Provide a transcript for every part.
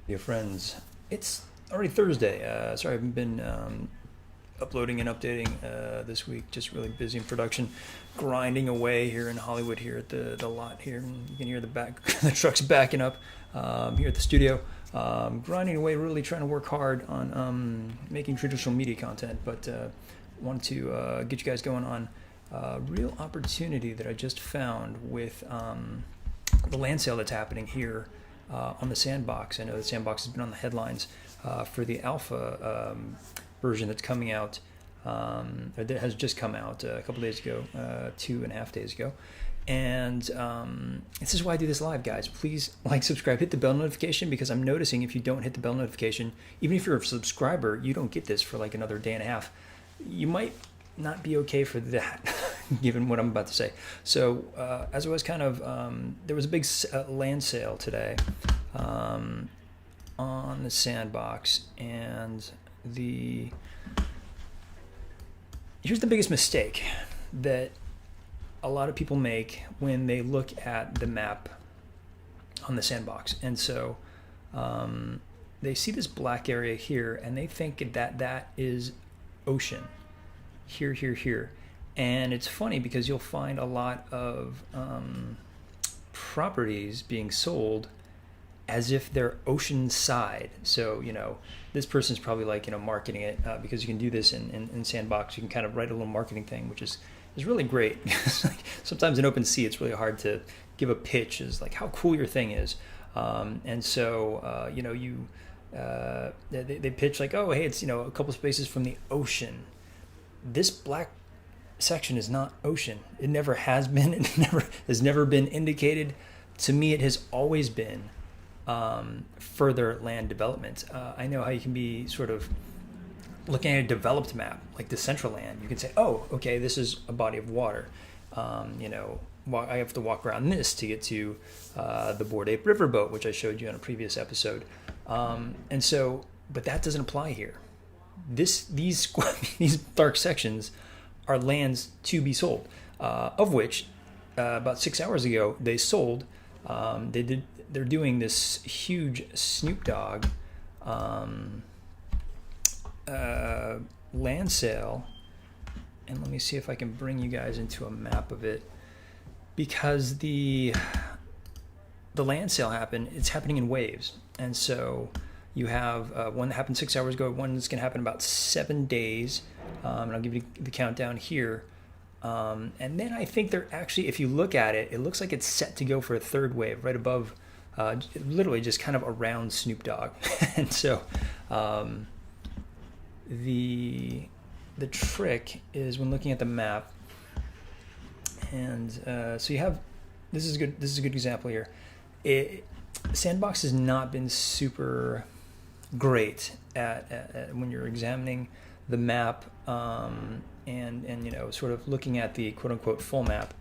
Dear friends, it's already Thursday. Sorry, I haven't been uploading and updating this week. Just really busy in production, grinding away here in Hollywood, here at the lot here. And you can hear the back, the trucks backing up here at the studio. Grinding away, really trying to work hard on making traditional media content, but wanted to get you guys going on a real opportunity that I just found with the land sale that's happening here on the Sandbox. I know the Sandbox has been on the headlines for the alpha version that's coming out, or that has just come out a couple days ago, 2.5 days ago. And this is why I do this live, guys. Please like, subscribe, hit the bell notification, because I'm noticing if you don't hit the bell notification, even if you're a subscriber, you don't get this for like another day and a half. You might not be okay for that, given what I'm about to say. So as I was kind of, there was a big land sale today on the Sandbox, and here's the biggest mistake that a lot of people make when they look at the map on the Sandbox. And so they see this black area here, and they think that is ocean. Here. And it's funny because you'll find a lot of properties being sold as if they're oceanside. So, this person's probably like, marketing it because you can do this in Sandbox. You can kind of write a little marketing thing, which is really great. Sometimes in OpenSea, it's really hard to give a pitch as like how cool your thing is. And so, they pitch like, oh, hey, it's, a couple spaces from the ocean. This black section is not ocean. It never has been. It has never been indicated. To me, it has always been further land development. I know how you can be sort of looking at a developed map, like the central land. You can say, oh, okay, this is a body of water. I have to walk around this to get to the Bored Ape Riverboat, which I showed you on a previous episode. And so, but that doesn't apply here. These these dark sections are lands to be sold, of which about 6 hours ago they sold. They're doing this huge Snoop Dogg land sale, and let me see if I can bring you guys into a map of it, because the land sale happened. It's happening in waves, and so you have one that happened 6 hours ago, one that's going to happen in about 7 days, and I'll give you the countdown here. And then I think they're actually, if you look at it, it looks like it's set to go for a third wave right above, literally just kind of around Snoop Dogg. And so the trick is when looking at the map, and so you have, this is a good example here. Sandbox has not been super great at when you're examining the map and sort of looking at the quote unquote full map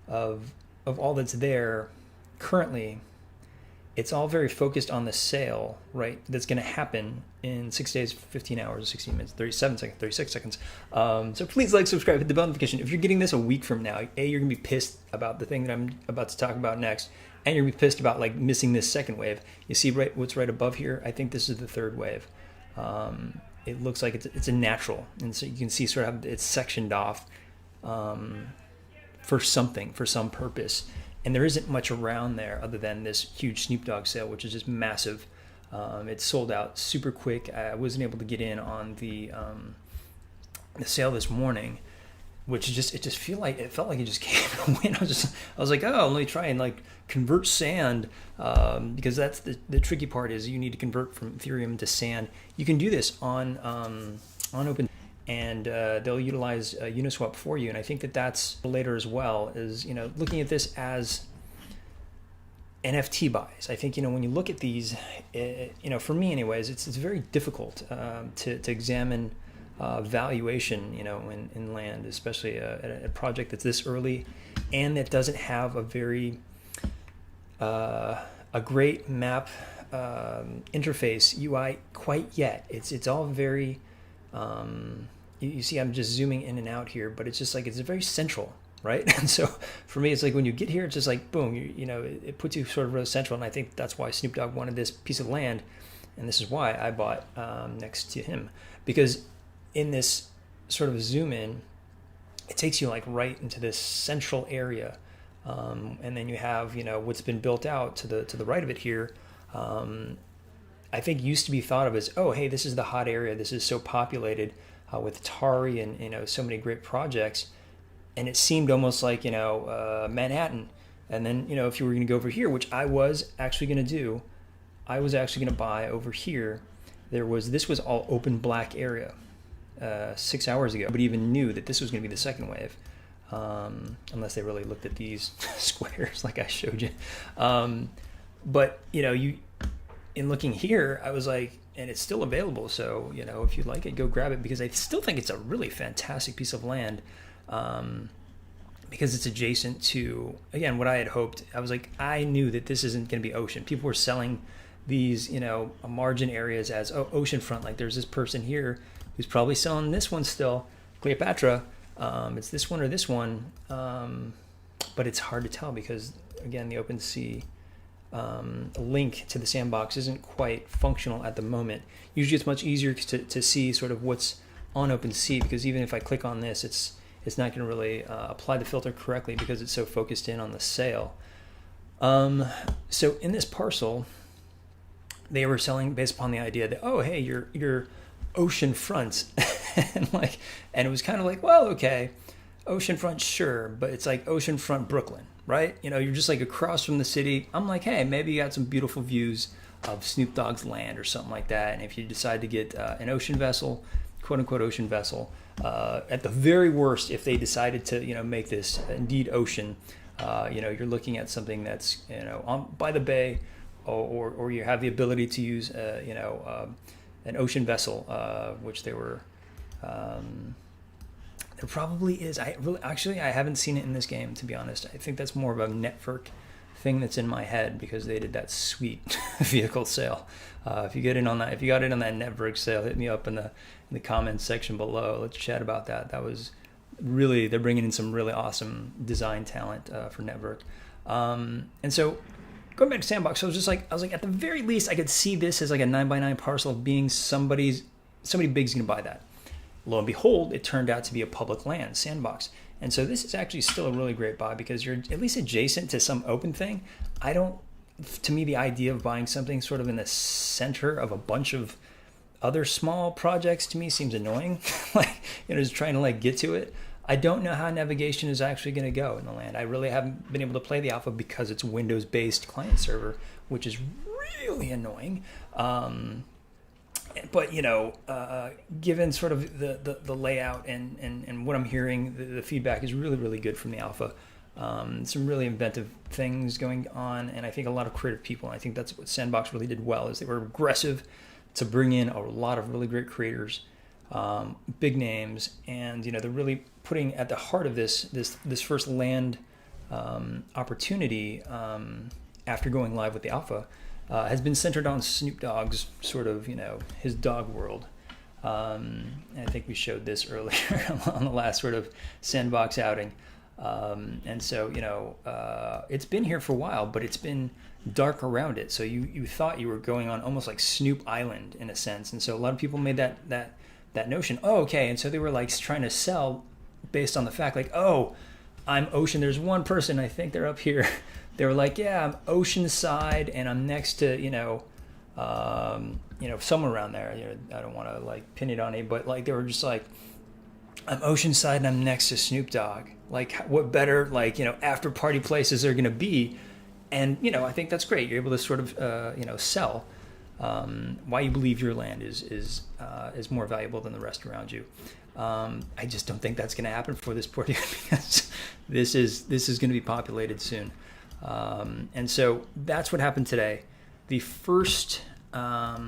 of all that's there currently. It's all very focused on the sale, right? That's going to happen in 6 days, 15 hours, 16 minutes, 37 seconds, 36 seconds. So please like, subscribe, hit the bell notification. If you're getting this a week from now, you're going to be pissed about the thing that I'm about to talk about next. And you're going to be pissed about like missing this second wave. You see what's right above here? I think this is the third wave. It looks like it's a natural. And so you can see sort of it's sectioned off for some purpose. And there isn't much around there other than this huge Snoop Dogg sale, which is just massive. It sold out super quick. I wasn't able to get in on the sale this morning, which it felt like it just came and went. I was like, oh, let me try and like convert sand, because that's the tricky part is you need to convert from Ethereum to sand. You can do this on Open, and they'll utilize Uniswap for you. And I think that's later as well, is looking at this as NFT buys. I think when you look at these, for me anyways, it's very difficult to examine valuation, in land, especially a project that's this early and that doesn't have a very a great map interface UI quite yet. It's all very you see I'm just zooming in and out here, but it's just like it's very central. right? And so for me, it's like when you get here, it's just like boom, it puts you sort of really central. And I think that's why Snoop Dogg wanted this piece of land, and this is why I bought next to him, because in this sort of zoom in, it takes you like right into this central area, and then you have what's been built out to the right of it here. I think used to be thought of as, oh hey, this is the hot area. This is so populated with Atari and so many great projects, and it seemed almost like Manhattan. And then if you were going to go over here, which I was actually going to do, I was actually going to buy over here. This was all open black area 6 hours ago, but even knew that this was going to be the second wave, unless they really looked at these squares like I showed you. But in looking here, I was like, and it's still available. So if you like it, go grab it, because I still think it's a really fantastic piece of land. Because it's adjacent to, again, what I had hoped. I was like, I knew that this isn't going to be ocean. People were selling these, margin areas as oceanfront. Like there's this person here who's probably selling this one still, Cleopatra. It's this one or this one, but it's hard to tell because, again, the OpenSea link to the Sandbox isn't quite functional at the moment. Usually it's much easier to see sort of what's on OpenSea, because even if I click on this, it's not going to really apply the filter correctly because it's so focused in on the sale. So in this parcel, they were selling based upon the idea that, oh hey, you're ocean front, and it was kind of like, well, okay, oceanfront, sure, but it's like oceanfront Brooklyn, right? You're just like across from the city. I'm like, hey, maybe you got some beautiful views of Snoop Dogg's land or something like that. And if you decide to get an ocean vessel, quote unquote ocean vessel, at the very worst, if they decided to make this indeed ocean, you're looking at something that's on by the bay, or you have the ability to use an ocean vessel, which they were. There probably is. I haven't seen it in this game, to be honest. I think that's more of a network thing that's in my head, because they did that sweet vehicle sale. If you got in on that network sale, hit me up in the comments section below. Let's chat about that. That was really, they're bringing in some really awesome design talent for network. And so going back to Sandbox, I was like, at the very least, I could see this as like a 9x9 parcel of being somebody big's going to buy that. Lo and behold, it turned out to be a public land, Sandbox. And so this is actually still a really great buy, because you're at least adjacent to some open thing. To me, the idea of buying something sort of in the center of a bunch of other small projects, to me, seems annoying. Just trying to get to it. I don't know how navigation is actually going to go in the land. I really haven't been able to play the alpha because it's Windows-based client server, which is really annoying. But given sort of the layout and what I'm hearing, the feedback is really, really good from the alpha. Some really inventive things going on, and I think a lot of creative people. And I think that's what Sandbox really did well, is they were aggressive to bring in a lot of really great creators, big names, and they're really putting at the heart of this first land opportunity after going live with the alpha. Has been centered on Snoop Dogg's sort of, his dog world. And I think we showed this earlier on the last sort of Sandbox outing. And so, it's been here for a while, but it's been dark around it. So you thought you were going on almost like Snoop Island in a sense. And so a lot of people made that notion. Oh, okay. And so they were like trying to sell based on the fact like, oh, I'm ocean. There's one person, I think they're up here. They were like, yeah, I'm oceanside and I'm next to, somewhere around there. I don't want to pin it on it, but they were just like, I'm oceanside and I'm next to Snoop Dogg. What better, after party places are going to be? And, I think that's great. You're able to sort of, sell why you believe your land is more valuable than the rest around you. I just don't think that's going to happen for this party, because this is going to be populated soon. And so that's what happened today. The first, let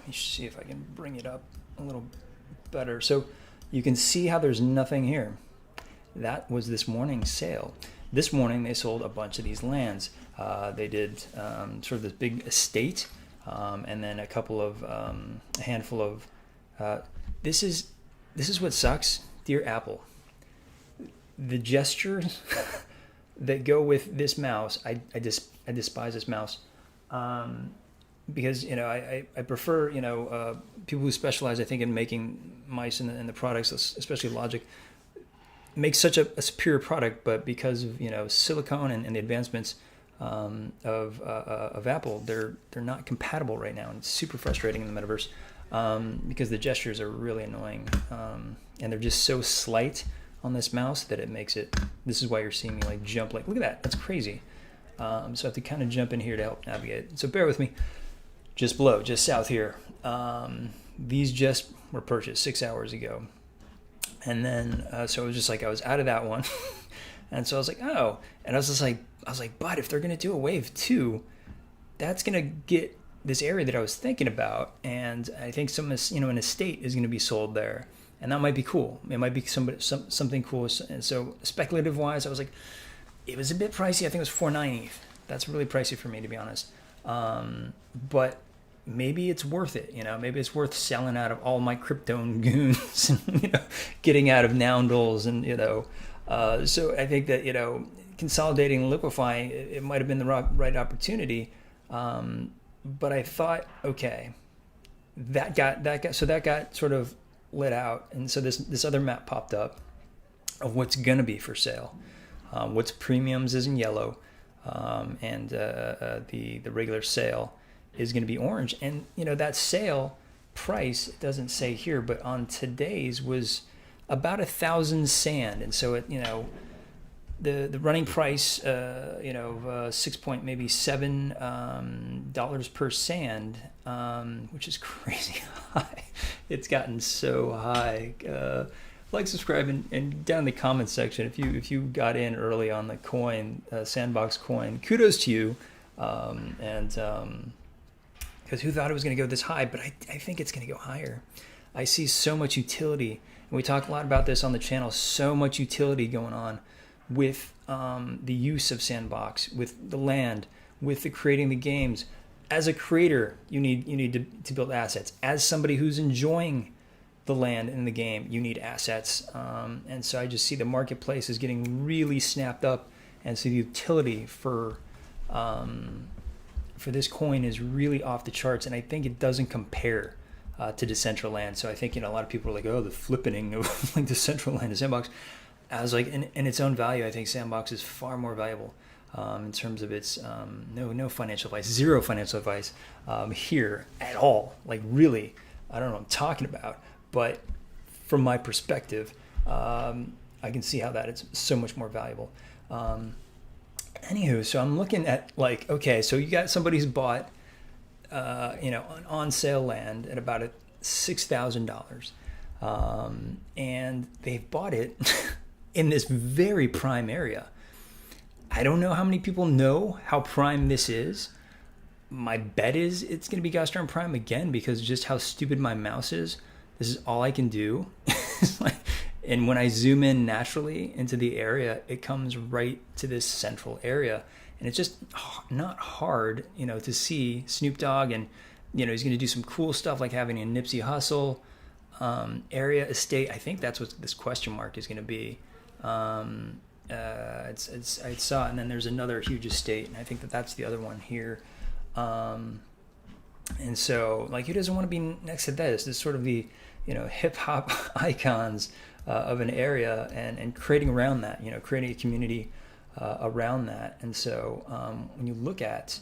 me see if I can bring it up a little better. So you can see how there's nothing here. That was this morning's sale. This morning they sold a bunch of these lands. They did sort of this big estate, and then a handful of. This is what sucks, dear Apple. the gestures that go with this mouse, I despise this mouse. Because I prefer people who specialize, I think, in making mice and the products, especially Logic, make such a superior product, but because of silicone and the advancements of Apple, they're not compatible right now, and it's super frustrating in the metaverse because the gestures are really annoying, and they're just so slight on this mouse that it makes it. This is why you're seeing me like jump, like look at that, that's crazy. So I have to kind of jump in here to help navigate. So bear with me. Just below, just south here. These just were purchased 6 hours ago. And then, so it was just like, I was out of that one. And so I was like, oh, and I was like, but if they're going to do a wave 2, that's going to get this area that I was thinking about. And I think an estate is going to be sold there. And that might be cool. It might be something cool. And so speculative wise, I was like, it was a bit pricey. I think it was $4.90. That's really pricey for me, to be honest. But maybe it's worth it, maybe it's worth selling out of all my crypto goons and, getting out of Noundles and, so I think that, consolidating and liquefying, it might have been the right opportunity. But I thought, okay, that got sort of lit out. And so this other map popped up of what's going to be for sale. What's premiums is in yellow. And the regular sale is going to be orange. And that sale price, it doesn't say here, but on today's was about 1,000 sand. And so it the running price $6.7 per sand, which is crazy high. It's gotten so high. Like, subscribe, and down in the comments section, if you got in early on the coin, Sandbox coin, kudos to you. Because who thought it was going to go this high? But I think it's going to go higher. I see so much utility, and we talk a lot about this on the channel. So much utility going on with the use of Sandbox, with the land, with the creating the games. As a creator, you need to build assets. As somebody who's enjoying the land in the game, you need assets. And so I just see the marketplace is getting really snapped up, and so the utility for this coin is really off the charts, and I think it doesn't compare to Decentraland. So I think a lot of people are like, oh, the flippening of like Decentraland to Sandbox. I was like, in its own value, I think Sandbox is far more valuable in terms of its no financial advice, zero financial advice here at all. Like, really, I don't know what I'm talking about, but from my perspective, I can see how that is so much more valuable. Anywho, so I'm looking at like, okay, so you got somebody who's bought, an on sale land at about $6,000, and they've bought it in this very prime area. I don't know how many people know how prime this is. My bet is it's going to be gosh darn prime again, because just how stupid my mouse is. This is all I can do. And when I zoom in naturally into the area, it comes right to this central area. And it's just not hard, to see Snoop Dogg, and, he's going to do some cool stuff like having a Nipsey Hussle area estate. I think that's what this question mark is going to be. I saw it, and then there's another huge estate, and I think that's the other one here. And so, like, who doesn't want to be next to this? This is sort of the, hip hop icons of an area, and creating around that, creating a community around that. And so when you look at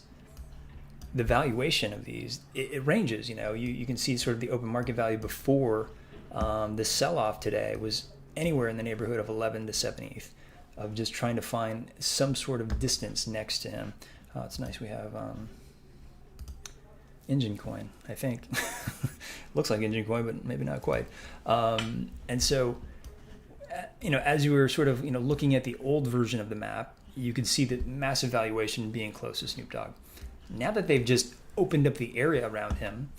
the valuation of these, it ranges. You can see sort of the open market value before the sell-off today was anywhere in the neighborhood of 11 to 7 ETH, of just trying to find some sort of distance next to him. It's nice we have Engine Coin, I think. Looks like Engine Coin, but maybe not quite. And so, as you were sort of, looking at the old version of the map, you could see the massive valuation being close to Snoop Dogg. Now that they've just opened up the area around him,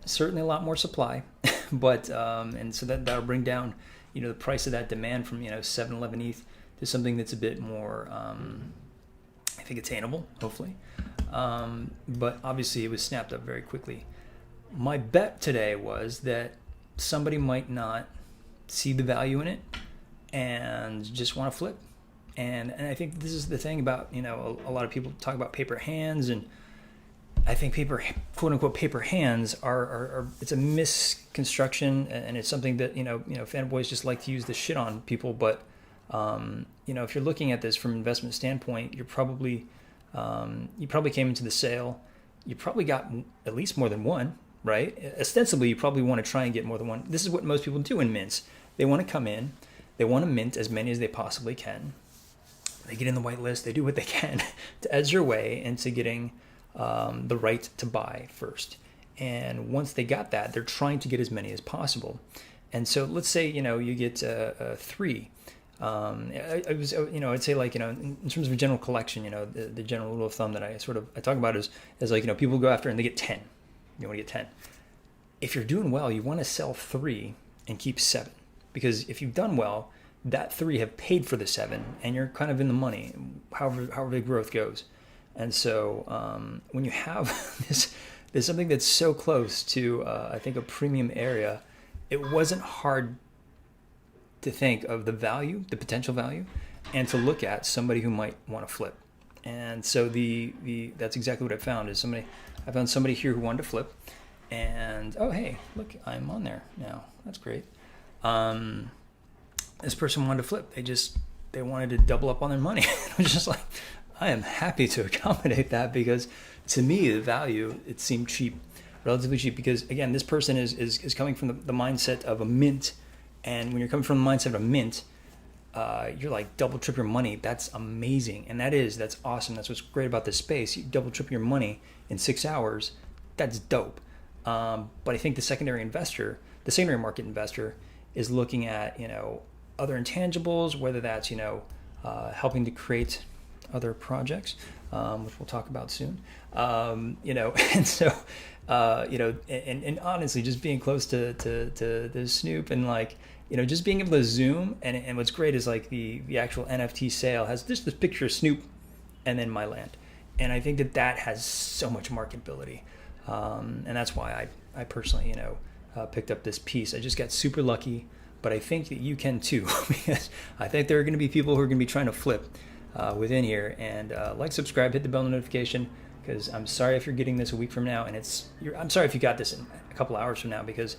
certainly a lot more supply, but and so that'll bring down, the price of that demand from 7-11 ETH to something that's a bit more, I think, attainable, hopefully. But obviously it was snapped up very quickly. My bet today was that somebody might not see the value in it, and just want to flip. And I think this is the thing about, a lot of people talk about paper hands, and I think quote unquote paper hands are it's a misconstruction, and it's something that fanboys just like to use this shit on people. But if you're looking at this from an investment standpoint, you probably came into the sale, you probably got at least more than one, right? Ostensibly, you probably want to try and get more than one. This is what most people do in mints. They want to come in, they want to mint as many as they possibly can. They get in the whitelist, they do what they can to edge their way into getting the right to buy first. And once they got that, they're trying to get as many as possible. And so let's say, you get 3. I'd say, like, in terms of a general collection, the general rule of thumb that I talk about is like, people go after and they get 10. You want to get 10. If you're doing well, you want to sell 3 and keep 7, because if you've done well, that 3 have paid for the 7, and you're kind of in the money, however the growth goes. And so when you have there's something that's so close to, I think, a premium area, it wasn't hard to think of the value, the potential value, and to look at somebody who might want to flip. And so that's exactly what I found. I found somebody here who wanted to flip, and oh hey, look, I'm on there now. That's great. This person wanted to flip. They wanted to double up on their money. I was just like, I am happy to accommodate that, because to me, the value, it seemed cheap, relatively cheap, because again, this person is coming from the mindset of a mint. And when you're coming from the mindset of a mint, you're like double, triple your money. That's amazing. And that's awesome. That's what's great about this space. You double, triple your money in 6 hours. That's dope. But I think the secondary market investor is looking at, other intangibles, whether that's, helping to create other projects, which we'll talk about soon. And so, and honestly, just being close to Snoop, and like, just being able to zoom, and what's great is like the actual NFT sale has this picture of Snoop and then my land. And I think that has so much marketability. And that's why I personally, picked up this piece. I just got super lucky, but I think that you can too, because I think there are going to be people who are going to be trying to flip within here. And like, subscribe, hit the bell notification, because I'm sorry if you're getting this a week from now, and I'm sorry if you got this in a couple hours from now, because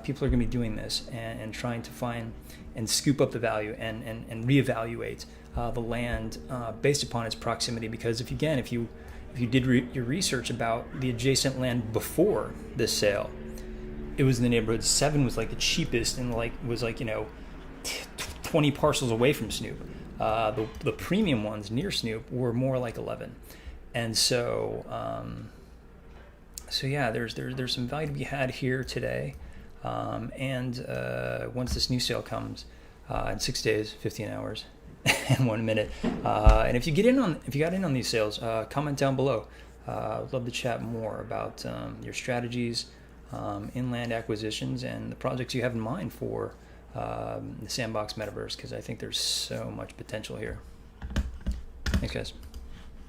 people are going to be doing this and trying to find and scoop up the value and reevaluate the land based upon its proximity. Because if you did your research about the adjacent land before this sale, it was in the neighborhood. 7 was like the cheapest, and was 20 parcels away from Snoop. The premium ones near Snoop were more like 11. And so yeah, there's some value to be had here today. And once this new sale comes in 6 days, 15 hours, and 1 minute, and if you got in on these sales, comment down below. I'd love to chat more about your strategies, inland acquisitions, and the projects you have in mind for the Sandbox metaverse, because I think there's so much potential here. Thanks, guys.